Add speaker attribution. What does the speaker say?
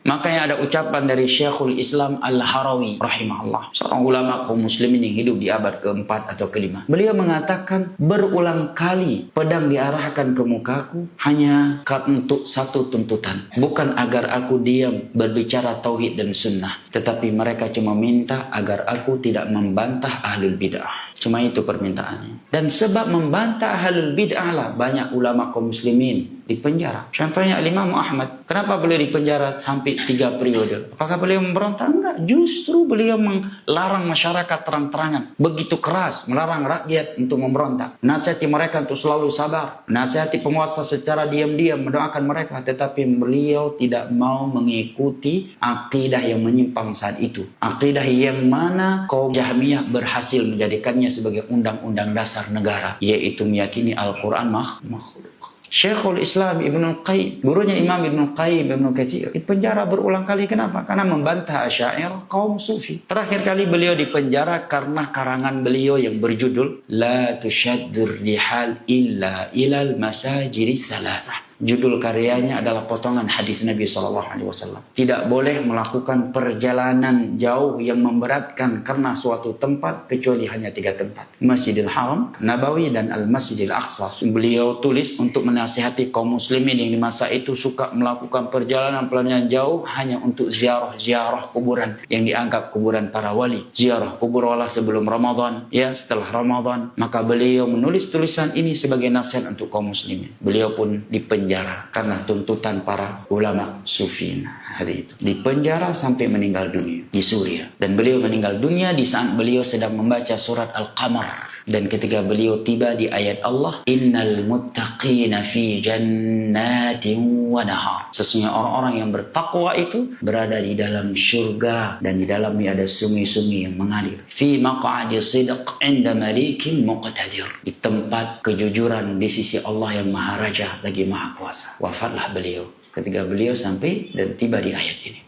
Speaker 1: Makanya ada ucapan dari Syekhul Islam Al-Harawi rahimahullah, seorang ulama kaum muslimin yang hidup di abad keempat atau kelima. Beliau mengatakan, berulang kali pedang diarahkan ke mukaku hanya untuk satu tuntutan. Bukan agar aku diam berbicara tauhid dan sunnah, tetapi mereka cuma minta agar aku tidak membantah ahlul bid'ah. Cuma itu permintaannya. Dan sebab membantah ahlul bid'ah lah banyak ulama kaum muslimin di penjara. Contohnya Imam Ahmad. Kenapa beliau di penjara sampai 3 periode? Apakah beliau memberontak? Enggak. Justru beliau melarang masyarakat terang-terangan. Begitu keras. Melarang rakyat untuk memberontak. Nasihati mereka untuk selalu sabar. Nasihati penguasa secara diam-diam. Mendoakan mereka. Tetapi beliau tidak mau mengikuti akidah yang menyimpang saat itu. Akidah yang mana kaum Jahmiyah berhasil menjadikannya sebagai undang-undang dasar negara. Yaitu meyakini Al-Quran makhluk. Syekhul Islam Ibnul Qayyim, gurunya Imam Ibnul Qayyim, Ibnu Katsir, di penjara berulang kali. Kenapa? Karena membantah Asy'ariyah kaum Sufi. Terakhir kali beliau di penjara karena karangan beliau yang berjudul La tushaddur rihal illa ilal masajidis salasah. Judul karyanya adalah potongan hadis Nabi SAW. Tidak boleh melakukan perjalanan jauh yang memberatkan karena suatu tempat kecuali hanya 3 tempat. Masjidil Haram, Nabawi, dan Al-Masjidil Aqsa. Beliau tulis untuk menasihati kaum muslimin yang di masa itu suka melakukan perjalanan jauh hanya untuk ziarah kuburan yang dianggap kuburan para wali. Ziarah kubur wala sebelum Ramadan, ya setelah Ramadan. Maka beliau menulis tulisan ini sebagai nasihat untuk kaum muslimin. Beliau pun dipenjara karena tuntutan para ulama sufi hari itu. Dipenjara sampai meninggal dunia di Suriah. Dan beliau meninggal dunia di saat beliau sedang membaca surat Al-Qamar. Dan ketika beliau tiba di ayat Allah, Innal muttaqina fi jannatin wa nahar. Sesungguhnya orang-orang yang bertakwa itu berada di dalam syurga dan di dalamnya ada sungai-sungai yang mengalir. Fi maq'adi sidq 'inda malikin muqtadir. Di tempat kejujuran di sisi Allah yang Maha Raja lagi Maha Kuasa. Wafatlah beliau ketika beliau sampai dan tiba di ayat ini.